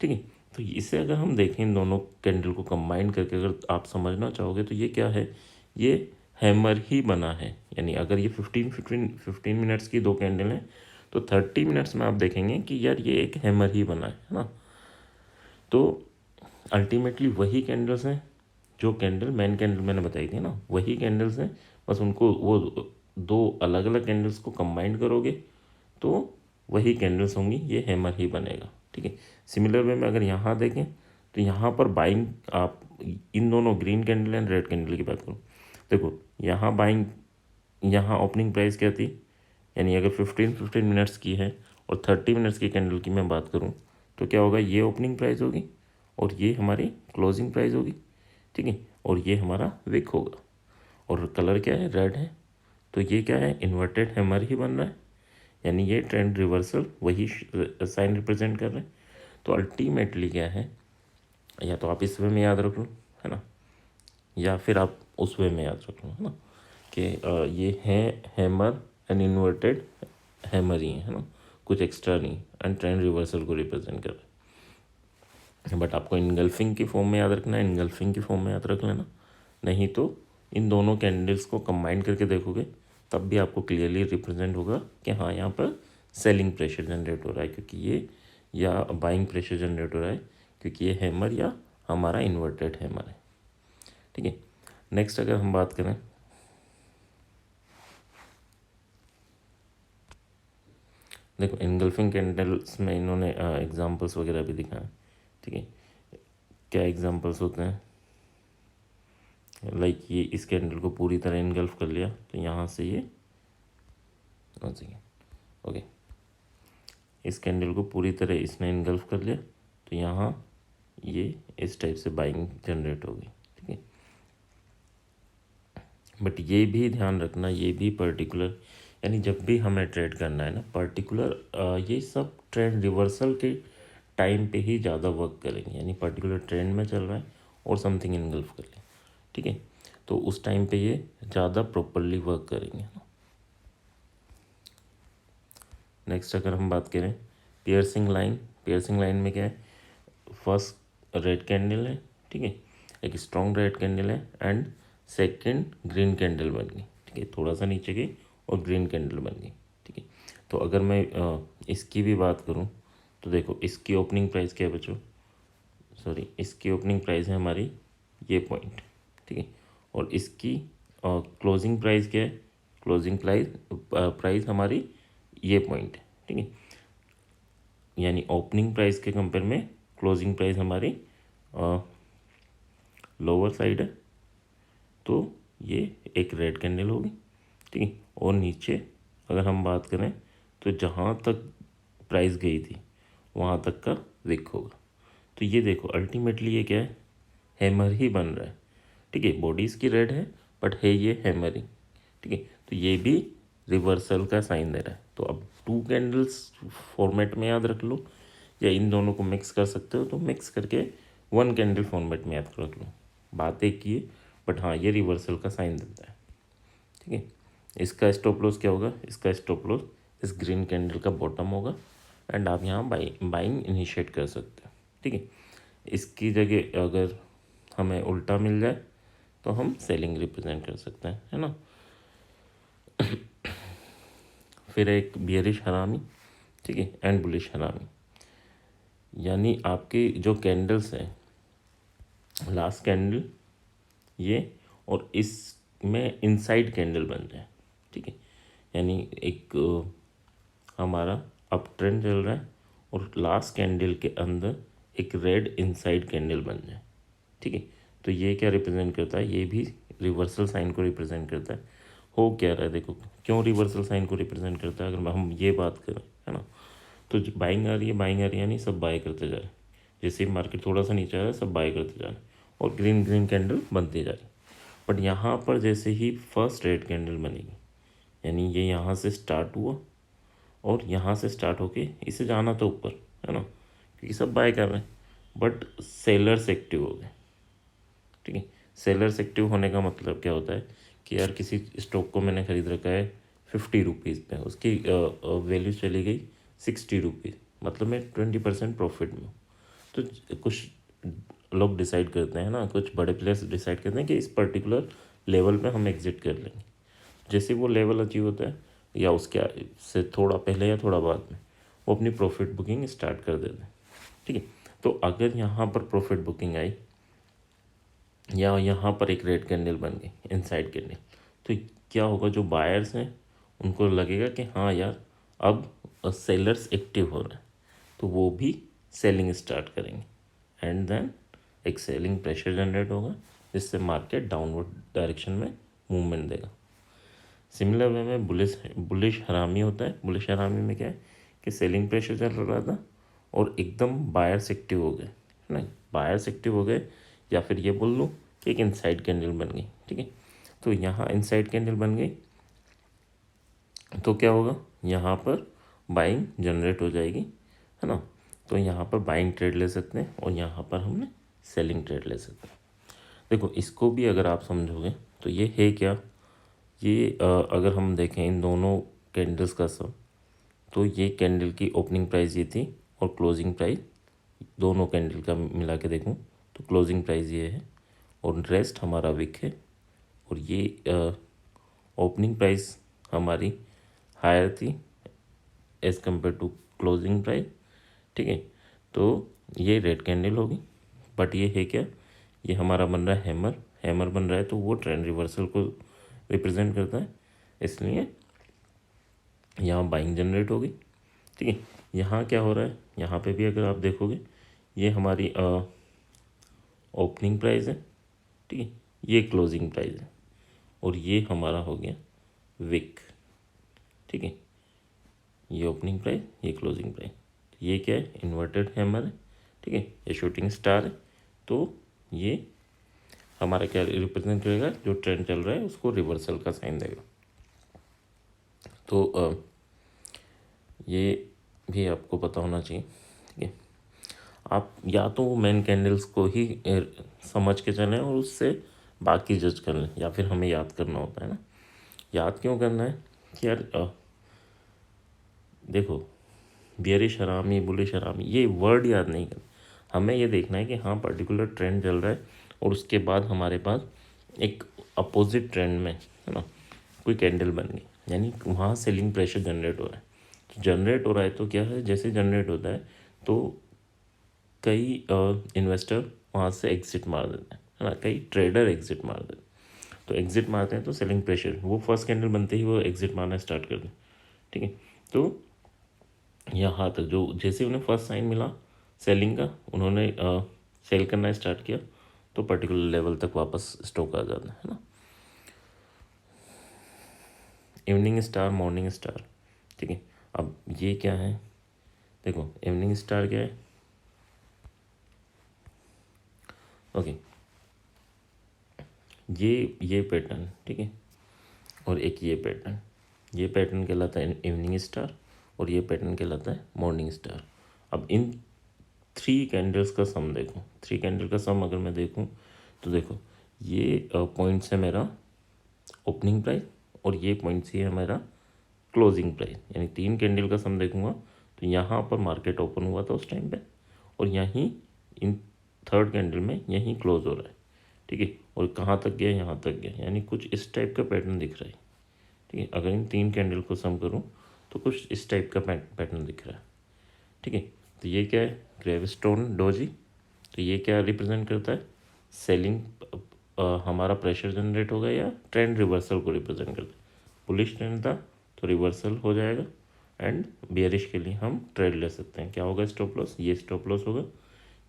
ठीक है। तो इसे अगर हम देखें इन दोनों कैंडल को कंबाइन करके, अगर आप समझना चाहोगे तो ये क्या है, ये हैमर ही बना है। यानी अगर ये 15 मिनट्स की दो कैंडल हैं तो 30 मिनट्स में आप देखेंगे कि यार ये एक हैमर ही बना है ना। तो अल्टीमेटली वही कैंडल्स हैं जो कैंडल मेन कैंडल मैंने बताई थी ना, वही कैंडल्स हैं, बस उनको वो दो अलग अलग कैंडल्स को कंबाइन करोगे तो वही कैंडल्स होंगी, ये हैमर ही बनेगा। ठीक है, सिमिलर वे में अगर यहाँ देखें तो यहाँ पर बाइंग, आप इन दोनों green candle and red candle की बात करूँ, देखो यहाँ बाइंग, यहाँ ओपनिंग प्राइस क्या थी, यानी अगर 15 मिनट्स की है और 30 मिनट्स की कैंडल की मैं बात करूँ तो क्या होगा, ये ओपनिंग प्राइस होगी और ये हमारी क्लोजिंग प्राइस होगी। ठीक है, और ये हमारा विक होगा और कलर क्या है, रेड है। तो ये क्या है, इन्वर्टेड हैमर ही बन रहा है, यानी ये ट्रेंड रिवर्सल वही साइन रिप्रेजेंट कर रहे हैं। तो अल्टीमेटली क्या है, या तो आप इस वे में याद रख लो है ना, या फिर आप उस वे में याद रख लो है ना, कि ये है हैमर एंड इन्वर्टेड हैमर ही है ना, कुछ एक्स्ट्रा नहीं, एंड ट्रेंड रिवर्सल को रिप्रेजेंट कर रहे हैं। बट आपको इनगल्फिंग की फॉर्म में याद रखना है, इनगल्फिंग की फॉर्म में याद रख लेना, नहीं तो इन दोनों कैंडल्स को कंबाइन करके देखोगे तब भी आपको क्लियरली रिप्रेजेंट होगा कि हाँ यहाँ पर सेलिंग प्रेशर जनरेट हो रहा है क्योंकि ये, या बाइंग प्रेशर जनरेट हो रहा है क्योंकि ये हैमर या हमारा इन्वर्टेड हैमर है। ठीक है, नेक्स्ट अगर हम बात करें, देखो इनगल्फिंग कैंडल्स में इन्होंने एग्जांपल्स वगैरह भी दिखाए। ठीक है, क्या एग्जांपल्स होते हैं, लाइक ये इस कैंडल को पूरी तरह इनगल्फ कर लिया तो यहाँ से ये ओके, इस कैंडल को पूरी तरह इसने इनगल्फ कर लिया तो यहाँ ये इस टाइप से बाइंग जनरेट होगी। ठीक है, बट ये भी ध्यान रखना, ये भी पर्टिकुलर, यानी जब भी हमें ट्रेड करना है ना पर्टिकुलर, ये सब ट्रेंड रिवर्सल के टाइम पे ही ज़्यादा वर्क करेंगे, यानी पर्टिकुलर ट्रेंड में चल रहा है और समथिंग इनगल्फ कर लिया। ठीक है, तो उस टाइम पे ये ज़्यादा प्रॉपरली वर्क करेंगे। नेक्स्ट अगर हम बात करें पियर्सिंग लाइन, पियर्सिंग लाइन में क्या है, फर्स्ट रेड कैंडल है, ठीक है, एक स्ट्रॉन्ग रेड कैंडल है एंड सेकंड ग्रीन कैंडल बन गई। ठीक है, थोड़ा सा नीचे गई और ग्रीन कैंडल बन गई। ठीक है, तो अगर मैं इसकी भी बात करूं तो देखो इसकी ओपनिंग प्राइस क्या है बच्चों, सॉरी इसकी ओपनिंग प्राइस है हमारी ये पॉइंट। ठीक है, और इसकी क्लोजिंग प्राइस क्या है, क्लोजिंग प्राइस हमारी ये पॉइंट है। ठीक है, यानी ओपनिंग प्राइस के कंपेयर में क्लोजिंग प्राइस हमारी लोअर साइड है, तो ये एक रेड कैंडल होगी। ठीक है, और नीचे अगर हम बात करें तो जहाँ तक प्राइस गई थी वहाँ तक का विक होगा। तो ये देखो अल्टीमेटली ये क्या है, हैमर ही बन रहा है। ठीक है, बॉडी इसकी रेड है बट है ये हैमर ही। ठीक है, तो ये भी रिवर्सल का साइन दे रहा है। तो अब टू कैंडल्स फॉर्मेट में याद रख लो, या इन दोनों को मिक्स कर सकते हो तो मिक्स करके वन कैंडल फॉर्मेट में याद रख लो, बात एक ही है, बट हाँ ये रिवर्सल का साइन देता है। ठीक है, इसका स्टॉप लॉस क्या होगा, इसका स्टॉप लॉस इस ग्रीन कैंडल का बॉटम होगा एंड आप यहाँ बाइंग इनिशिएट कर सकते हो। ठीक है, इसकी जगह अगर हमें उल्टा मिल जाए तो हम सेलिंग रिप्रेजेंट कर सकते हैं, है ना। फिर एक बियरिश हरामी, ठीक है, एंड बुलिश हरामी, यानी आपके जो कैंडल्स हैं, लास्ट कैंडल ये और इसमें इनसाइड कैंडल बन जाए। ठीक है, यानी एक हमारा अप ट्रेंड चल रहा है और लास्ट कैंडल के अंदर एक रेड इनसाइड कैंडल बन जाए। ठीक है, तो ये क्या रिप्रेजेंट करता है, ये भी रिवर्सल साइन को रिप्रेजेंट करता है। हो क्या रहा है देखो, क्यों रिवर्सल साइन को रिप्रेजेंट करता है, अगर हम ये बात करें है ना, तो बाइंग आ रही है, बाइंग आ रही है, यानी सब बाय करते जा रहे हैं। जैसे मार्केट थोड़ा सा नीचे आ रहा है सब बाय करते जा रहे हैं और ग्रीन ग्रीन कैंडल बनती जा रही है। बट यहाँ पर जैसे ही फर्स्ट रेड कैंडल बनेगी, यानी ये यहाँ से स्टार्ट हुआ और यहाँ से स्टार्ट होके इसे जाना तो ऊपर है ना, क्योंकि सब बाय कर रहे हैं, बट सेलर्स एक्टिव हो गए। ठीक है, सेलर्स एक्टिव होने का मतलब क्या होता है कि यार किसी स्टॉक को मैंने ख़रीद रखा है 50 रुपीज़ पे, उसकी वैल्यू चली गई 60 रुपीज़, मतलब मैं 20% प्रॉफिट में हूँ। तो कुछ लोग डिसाइड करते हैं ना, कुछ बड़े प्लेयर्स डिसाइड करते हैं कि इस पर्टिकुलर लेवल पे हम एग्जिट कर लेंगे। जैसे वो लेवल अचीव होता है या उसके से थोड़ा पहले या थोड़ा बाद में वो अपनी प्रॉफिट बुकिंग स्टार्ट कर देते हैं। ठीक है, तो अगर यहाँ पर प्रॉफिट बुकिंग आई या यहाँ पर एक रेड कैंडल बन गई इनसाइड कैंडल, तो क्या होगा, जो बायर्स हैं उनको लगेगा कि हाँ यार अब सेलर्स एक्टिव हो रहे हैं, तो वो भी सेलिंग स्टार्ट करेंगे एंड देन एक सेलिंग प्रेशर जनरेट होगा जिससे मार्केट डाउनवर्ड डायरेक्शन में मूवमेंट देगा। सिमिलर वे में बुलिश हरामी होता है। बुलिश हरामी में क्या है कि सेलिंग प्रेशर चल रहा था और एकदम बायर्स एक्टिव हो गए, है ना, बायर्स एक्टिव हो गए, या फिर ये बोल लूँ कि एक इनसाइड कैंडल बन गई। ठीक है, तो यहाँ इनसाइड कैंडल बन गई तो क्या होगा, यहाँ पर बाइंग जनरेट हो जाएगी, है ना, तो यहाँ पर बाइंग ट्रेड ले सकते हैं और यहाँ पर हमने सेलिंग ट्रेड ले सकते हैं। देखो इसको भी अगर आप समझोगे तो ये है क्या, ये अगर हम देखें इन दोनों कैंडल्स का सम, तो ये कैंडल की ओपनिंग प्राइस ये थी और क्लोजिंग प्राइस दोनों कैंडल का मिला के देखूँ तो क्लोजिंग प्राइस ये है और रेस्ट हमारा विक है, और ये ओपनिंग प्राइस हमारी हायर थी as compare to closing price. ठीक है, तो ये रेड कैंडल होगी, बट ये है क्या, ये हमारा बन रहा है हैमर, हैमर बन रहा है तो वो ट्रेंड रिवर्सल को रिप्रेजेंट करता है, इसलिए यहाँ बाइंग जनरेट होगी। ठीक है, यहाँ क्या हो रहा है, यहाँ पे भी अगर आप देखोगे ये हमारी ओपनिंग प्राइस है, ठीक है, ये क्लोजिंग प्राइस है और ये हमारा हो गया विक। ठीक है, ये ओपनिंग प्राइस, ये क्लोजिंग प्राइस, ये क्या है, इन्वर्टेड हैमर है। ठीक है, ये शूटिंग स्टार है, तो ये हमारा क्या रिप्रेजेंट करेगा, जो ट्रेंड चल रहा है उसको रिवर्सल का साइन देगा। तो ये भी आपको पता होना चाहिए। ठीक है, आप या तो वो मेन कैंडल्स को ही समझ के चलें और उससे बाकी जज कर लें, या फिर हमें याद करना होता है ना। याद क्यों करना है कि यार देखो बियरिश हरामी, बुलिश हरामी, ये वर्ड याद नहीं करना, हमें ये देखना है कि हाँ पर्टिकुलर ट्रेंड चल रहा है और उसके बाद हमारे पास एक अपोजिट ट्रेंड में, है ना, कोई कैंडल बन गई, यानी वहाँ सेलिंग प्रेशर जनरेट हो रहा है। तो जनरेट हो रहा है तो क्या है, जैसे जनरेट होता है तो कई इन्वेस्टर वहाँ से एग्जिट मार देते हैं, है ना, कई ट्रेडर एग्जिट मार देते हैं। तो एग्जिट मारते हैं तो सेलिंग प्रेशर, वो फर्स्ट कैंडल बनते ही वो एग्जिट मारना स्टार्ट कर दें। ठीक है, तो यहाँ तक जो जैसे उन्हें फर्स्ट साइन मिला सेलिंग का, उन्होंने सेल करना स्टार्ट किया तो पर्टिकुलर लेवल तक वापस स्टॉक आ जाता है ना। इवनिंग स्टार, मॉर्निंग स्टार, ठीक है, अब ये क्या है, देखो इवनिंग स्टार क्या है, ओके, ये पैटर्न, ठीक है, और एक ये पैटर्न कहलाता है इवनिंग स्टार और ये पैटर्न कहलाता है मॉर्निंग स्टार। अब इन थ्री कैंडल्स का सम देखो, थ्री कैंडल का सम अगर मैं देखूं तो देखो ये पॉइंट्स है मेरा ओपनिंग प्राइस और ये पॉइंट्स ही है मेरा क्लोजिंग प्राइस, यानी तीन कैंडल का सम देखूंगा तो यहाँ पर मार्केट ओपन हुआ था उस टाइम पे और यहीं इन थर्ड कैंडल में यहीं क्लोज हो रहा है। ठीक है, और कहाँ तक गया, यहाँ तक गया, यानी कुछ इस टाइप का पैटर्न दिख रहा है। ठीक है, अगर इन तीन कैंडल को सम करूँ तो कुछ इस टाइप का पैटर्न दिख रहा है। ठीक है, तो ये क्या है, ग्रेवस्टोन डोजी, तो ये क्या रिप्रेजेंट करता है, सेलिंग हमारा प्रेशर जनरेट होगा या ट्रेंड रिवर्सल को रिप्रेजेंट करता है। बुलिश ट्रेंड था तो रिवर्सल हो जाएगा एंड बियरिश के लिए हम ट्रेड ले सकते हैं। क्या होगा, स्टॉप लॉस, ये स्टॉप लॉस होगा,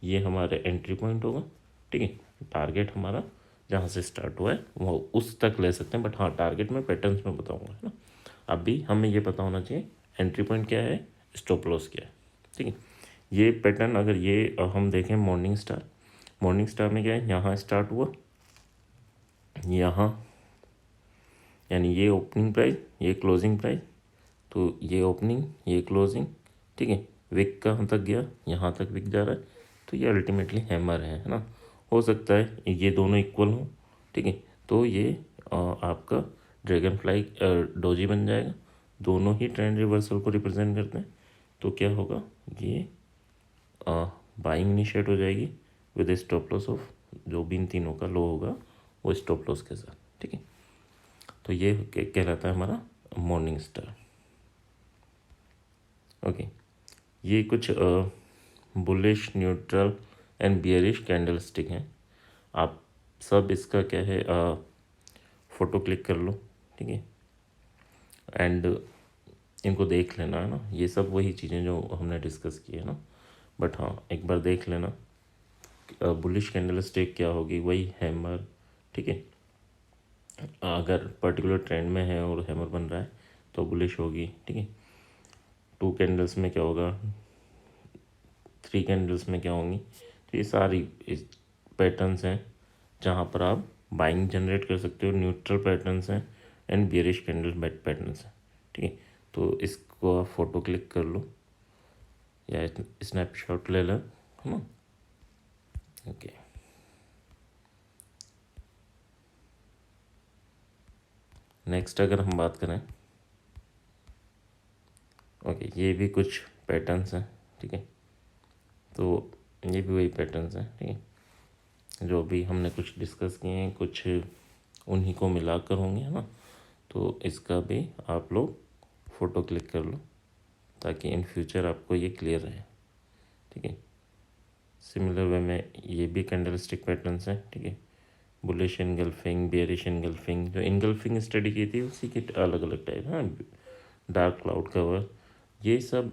ये हमारे एंट्री पॉइंट होगा। ठीक है, टारगेट हमारा जहाँ से स्टार्ट हुआ है वो उस तक ले सकते हैं, बट हाँ टारगेट में पैटर्न्स में बताऊँगा, है ना। अभी हमें ये पता होना चाहिए एंट्री पॉइंट क्या है, स्टॉप लॉस क्या है। ठीक है, ये पैटर्न अगर ये हम देखें मॉर्निंग स्टार में क्या है, यहाँ स्टार्ट हुआ, यहाँ यानी ये ओपनिंग प्राइस, ये क्लोजिंग प्राइस, तो ये ओपनिंग, ये क्लोजिंग। ठीक है, विक कहाँ तक गया, यहाँ तक विक जा रहा है, तो ये अल्टीमेटली हैमर है ना। हो सकता है ये दोनों इक्वल हों, ठीक है, तो ये आपका ड्रैगन फ्लाई डोजी बन जाएगा, दोनों ही ट्रेंड रिवर्सल को रिप्रेजेंट करते हैं। तो क्या होगा, ये बाइंग इनिशिएट हो जाएगी विद स्टॉप लॉस ऑफ, जो भी इन तीनों का लो होगा वो स्टॉप लॉस के साथ। ठीक है। तो ये कहलाता है हमारा मॉर्निंग स्टार। ओके, ये कुछ bullish, neutral and bearish candle stick हैं। आप सब इसका क्या है फ़ोटो क्लिक कर लो, ठीक है, एंड इनको देख लेना है ना। ये सब वही चीज़ें जो हमने डिस्कस की है ना, बट हाँ एक बार देख लेना। बुलिश कैंडल स्टिक क्या होगी, वही हैमर, ठीक है। अगर पर्टिकुलर ट्रेंड में है और हैमर बन रहा है तो बुलिश होगी, ठीक है। 2 कैंडल्स में क्या होगा, 3 कैंडल्स में क्या होंगी। तो ये सारी पैटर्न्स हैं जहाँ पर आप बाइंग जनरेट कर सकते हो, न्यूट्रल पैटर्न्स हैं एंड बियरिश कैंडल पैटर्न्स हैं, ठीक है। तो इसको आप फ़ोटो क्लिक कर लो या स्नैपशॉट ले लो, है ना। ओके, नेक्स्ट अगर हम बात करें, ओके, ये भी कुछ पैटर्न्स हैं, ठीक है। तो ये भी वही पैटर्न्स हैं, ठीक है, जो भी हमने कुछ डिस्कस किए हैं, कुछ उन्हीं को मिलाकर होंगे, है ना। तो इसका भी आप लोग फ़ोटो क्लिक कर लो ताकि इन फ्यूचर आपको ये क्लियर रहे, ठीक है। सिमिलर वे में ये भी कैंडल स्टिक पैटर्न्स हैं, ठीक है। बुलिश इनगल्फिंग, बेयरिश इनगल्फिंग, जो इनगल्फिंग स्टडी की थी उसी के अलग अलग टाइप, हाँ। डार्क क्लाउड कवर, ये सब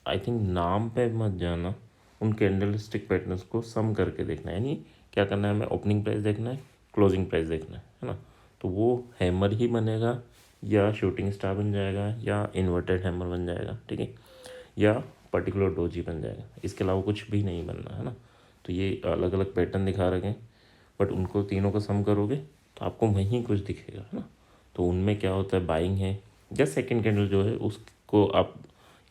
आई थिंक नाम पे मत जाना, उन कैंडल स्टिक पैटर्न्स को सम करके देखना है। यानी क्या करना है, हमें ओपनिंग प्राइस देखना है, क्लोजिंग प्राइस देखना है ना। तो वो हैमर ही बनेगा या शूटिंग स्टार बन जाएगा या इन्वर्टेड हैमर बन जाएगा, ठीक है, या पर्टिकुलर डोजी बन जाएगा। इसके अलावा कुछ भी नहीं बनना है ना। तो ये अलग अलग पैटर्न दिखा रखे हैं, बट उनको तीनों को सम करोगे तो आपको वहीं कुछ दिखेगा, है ना। तो उनमें क्या होता है, बाइंग है या सेकंड कैंडल जो है उसको आप,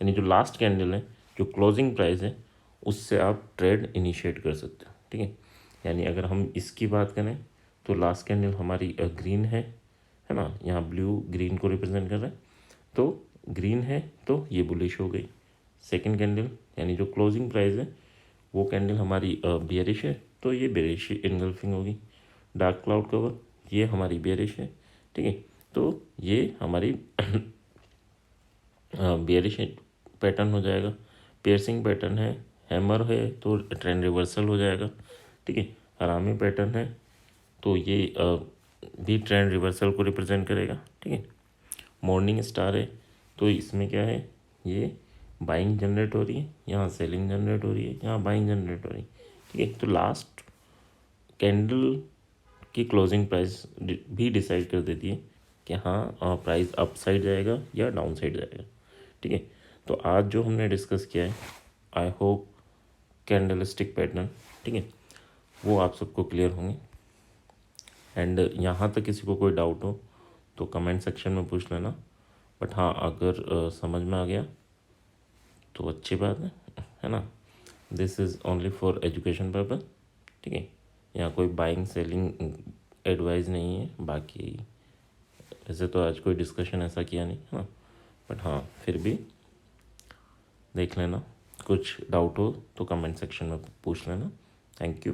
यानी जो लास्ट कैंडल है, जो क्लोजिंग प्राइस है, उससे आप ट्रेड इनिशिएट कर सकते हो, ठीक है। यानी अगर हम इसकी बात करें तो लास्ट कैंडल हमारी ग्रीन है ना, यहाँ ब्लू ग्रीन को रिप्रेजेंट कर रहा है, तो ग्रीन है तो ये बुलिश हो गई। सेकंड कैंडल यानी जो क्लोजिंग प्राइस है वो कैंडल हमारी बियरिश है, तो ये बेरिश इनगल्फिंग होगी। डार्क क्लाउड कवर ये हमारी बेरिश है, ठीक है। तो ये हमारी बेरिश पैटर्न हो जाएगा। पियर्सिंग पैटर्न है, हैमर है तो ट्रेंड रिवर्सल हो जाएगा, ठीक है। हरामी पैटर्न है तो ये भी ट्रेंड रिवर्सल को रिप्रेजेंट करेगा, ठीक है। मॉर्निंग स्टार है तो इसमें क्या है, ये बाइंग जनरेट हो रही है, यहाँ सेलिंग जनरेट हो रही है, यहाँ बाइंग जनरेट हो रही है, ठीक है। तो लास्ट कैंडल की क्लोजिंग प्राइस भी डिसाइड कर देती है कि हाँ प्राइस अप साइड जाएगा या डाउन साइड जाएगा, ठीक है। तो आज जो हमने डिस्कस किया है, I hope candle stick pattern, ठीक है, वो आप सबको क्लियर होंगे। एंड यहाँ तक किसी को कोई डाउट हो तो कमेंट सेक्शन में पूछ लेना, बट हाँ अगर समझ में आ गया तो अच्छी बात है ना। This is only for education purpose, ठीक है। यहाँ कोई बाइंग सेलिंग एडवाइस नहीं है। बाकी वैसे तो आज कोई डिस्कशन ऐसा किया नहीं है ना, बट हाँ फिर भी देख लेना, कुछ डाउट हो तो कमेंट सेक्शन में पूछ लेना। Thank you.